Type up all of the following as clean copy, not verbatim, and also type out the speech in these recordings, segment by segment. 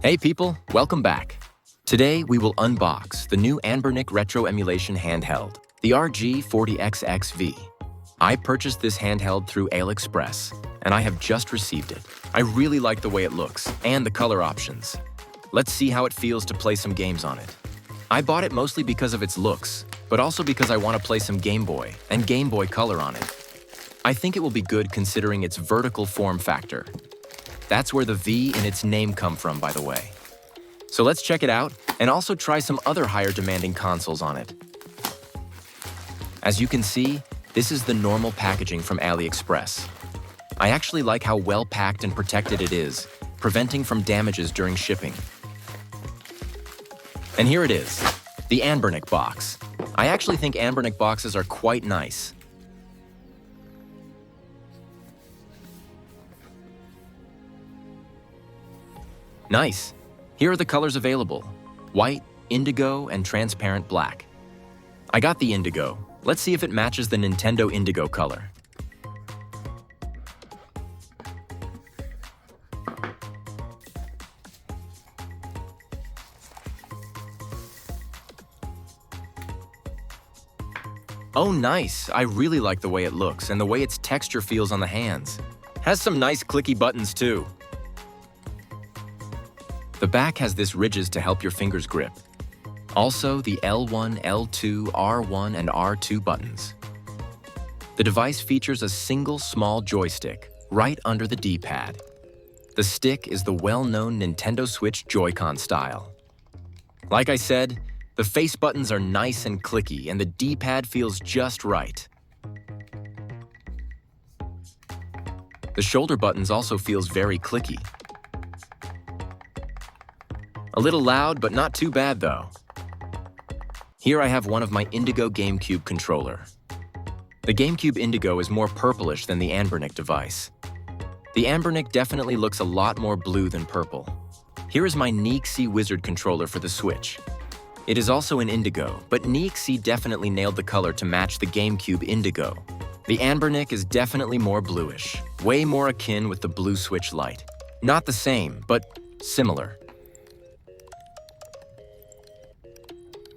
Hey people, welcome back. Today we will unbox the new Anbernic Retro Emulation Handheld, the RG40XXV. I purchased this handheld through AliExpress, and I have just received it. I really like the way it looks and the color options. Let's see how it feels to play some games on it. I bought it mostly because of its looks, but also because I want to play some Game Boy and Game Boy Color on it. I think it will be good considering its vertical form factor. That's where the V in its name come from, by the way. So let's check it out and also try some other higher demanding consoles on it. As you can see, this is the normal packaging from AliExpress. I actually like how well packed and protected it is, preventing from damages during shipping. And here it is, the Anbernic box. I actually think Anbernic boxes are quite nice. Nice. Here are the colors available: white, indigo, and transparent black. I got the indigo. Let's see if it matches the Nintendo Indigo color. Oh, nice. I really like the way it looks and the way its texture feels on the hands. Has some nice clicky buttons too. The back has this ridges to help your fingers grip. Also, the L1, L2, R1, and R2 buttons. The device features a single small joystick right under the D-pad. The stick is the well-known Nintendo Switch Joy-Con style. Like I said, the face buttons are nice and clicky, and the D-pad feels just right. The shoulder buttons also feels very clicky. A little loud, but not too bad though. Here I have one of my Indigo GameCube controller. The GameCube Indigo is more purplish than the Anbernic device. The Anbernic definitely looks a lot more blue than purple. Here is my NEXC Wizard controller for the Switch. It is also an indigo, but NEXC definitely nailed the color to match the GameCube Indigo. The Anbernic is definitely more bluish, way more akin with the blue Switch Lite. Not the same, but similar.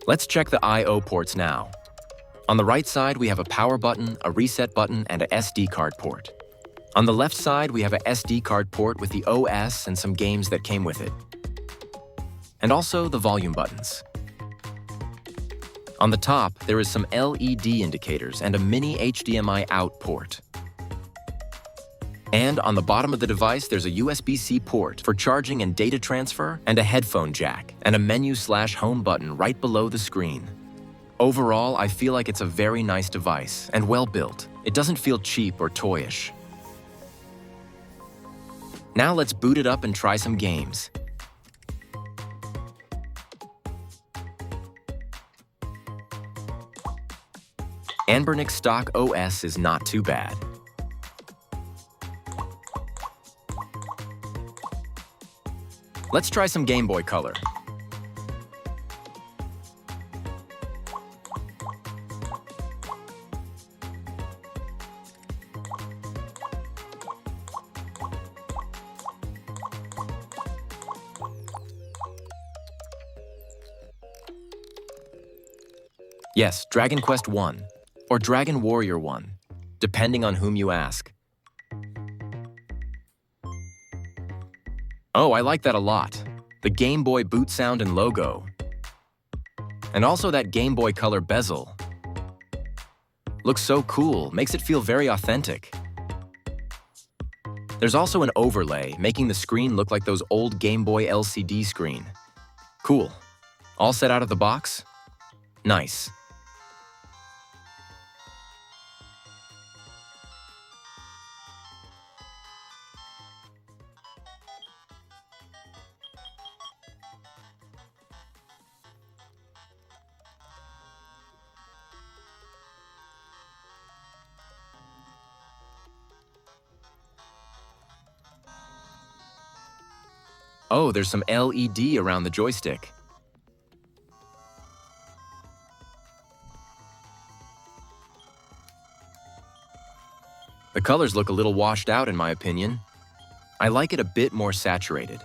Let's check the I/O ports now. On the right side, we have a power button, a reset button, and a SD card port. On the left side, we have a SD card port with the OS and some games that came with it. And also the volume buttons. On the top, there is some LED indicators and a mini HDMI out port. And on the bottom of the device, there's a USB-C port for charging and data transfer, and a headphone jack, and a menu/home button right below the screen. Overall, I feel like it's a very nice device and well built. It doesn't feel cheap or toyish. Now let's boot it up and try some games. Anbernic stock OS is not too bad. Let's try some Game Boy Color. Yes, Dragon Quest 1, or Dragon Warrior 1, depending on whom you ask. Oh, I like that a lot. The Game Boy boot sound and logo. And also that Game Boy Color bezel. Looks so cool, makes it feel very authentic. There's also an overlay, making the screen look like those old Game Boy LCD screen. Cool. All set out of the box? Nice. Oh, there's some LED around the joystick. The colors look a little washed out in my opinion. I like it a bit more saturated.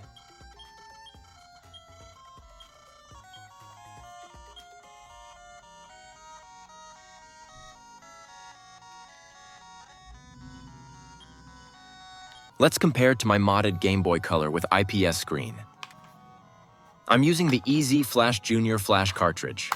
Let's compare it to my modded Game Boy Color with IPS screen. I'm using the EZ Flash Junior flash cartridge.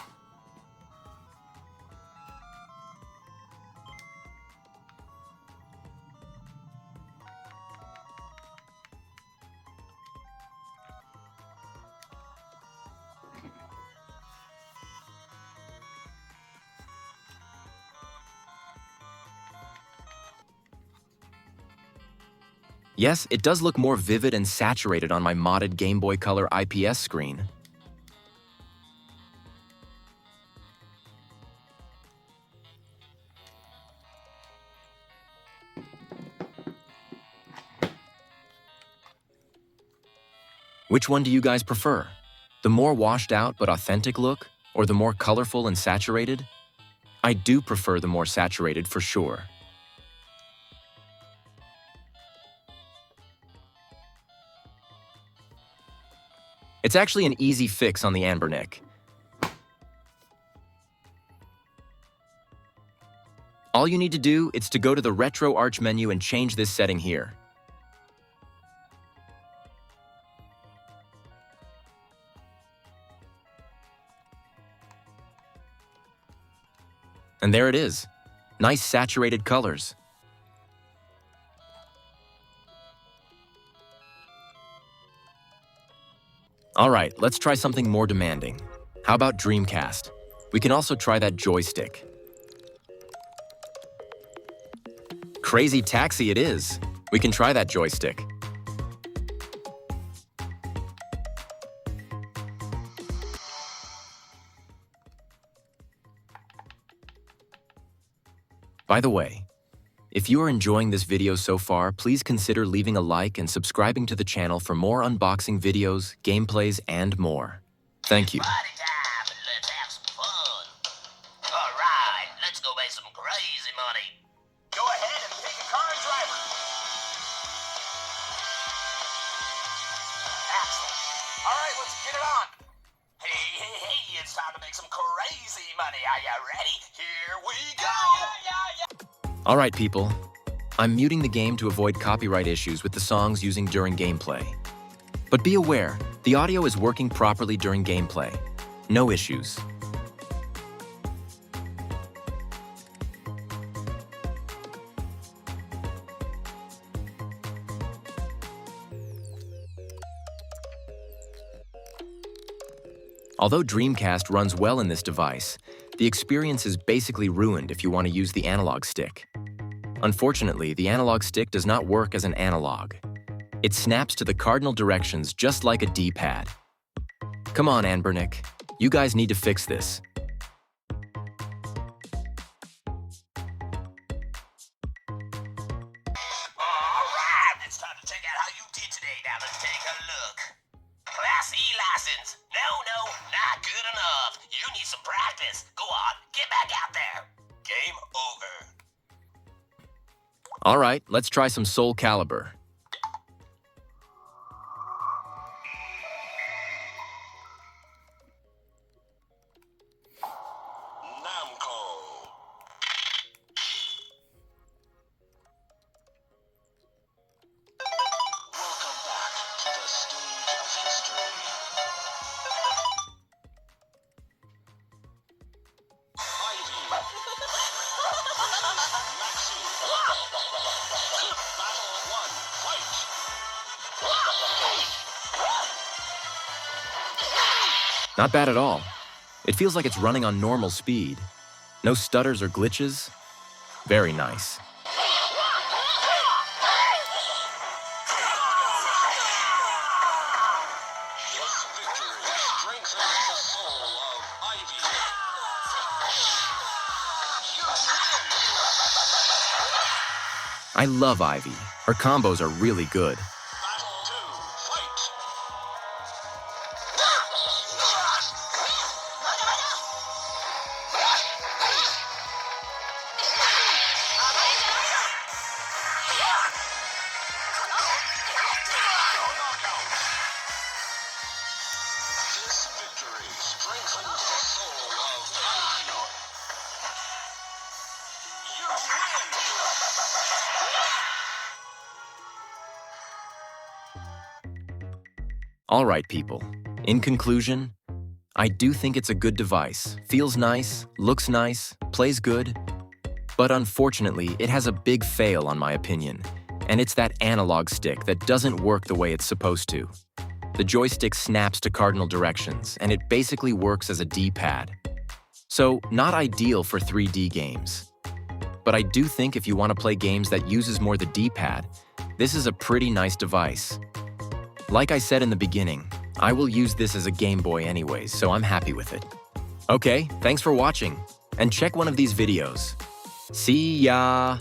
Yes, it does look more vivid and saturated on my modded Game Boy Color IPS screen. Which one do you guys prefer? The more washed out but authentic look, or the more colorful and saturated? I do prefer the more saturated for sure. It's actually an easy fix on the Anbernic. All you need to do is to go to the Retro Arch menu and change this setting here. And there it is. Nice saturated colors. All right, let's try something more demanding. How about DreamCast? We can also try that joystick. Crazy Taxi it is. We can try that joystick. By the way, if you are enjoying this video so far, please consider leaving a like and subscribing to the channel for more unboxing videos, gameplays, and more. Thank you. Party time, and let's have some fun. All right, let's go make some crazy money. Go ahead and pick a car and driver. Excellent. All right, let's get it on. Hey, it's time to make some crazy money. Are you ready? Here we go. All right, people. I'm muting the game to avoid copyright issues with the songs using during gameplay. But be aware, the audio is working properly during gameplay. No issues. Although DreamCast runs well in this device, the experience is basically ruined if you want to use the analog stick. Unfortunately, the analog stick does not work as an analog. It snaps to the cardinal directions just like a D-pad. Come on, Anbernic. You guys need to fix this. All right, it's time to check out how you did today. Now let's take a look. Class E license. No, not good enough. You need some practice. Go on, get back out there. Game over. All right, let's try some Soul Calibur. Not bad at all. It feels like it's running on normal speed. No stutters or glitches. Very nice. I love Ivy. Her combos are really good. Alright people, in conclusion, I do think it's a good device, feels nice, looks nice, plays good, but unfortunately it has a big fail on my opinion, and it's that analog stick that doesn't work the way it's supposed to. The joystick snaps to cardinal directions, and it basically works as a D-pad. So, not ideal for 3D games. But I do think if you want to play games that uses more the D-pad, this is a pretty nice device. Like I said in the beginning, I will use this as a Game Boy anyways, so I'm happy with it. Okay, thanks for watching, and check one of these videos. See ya!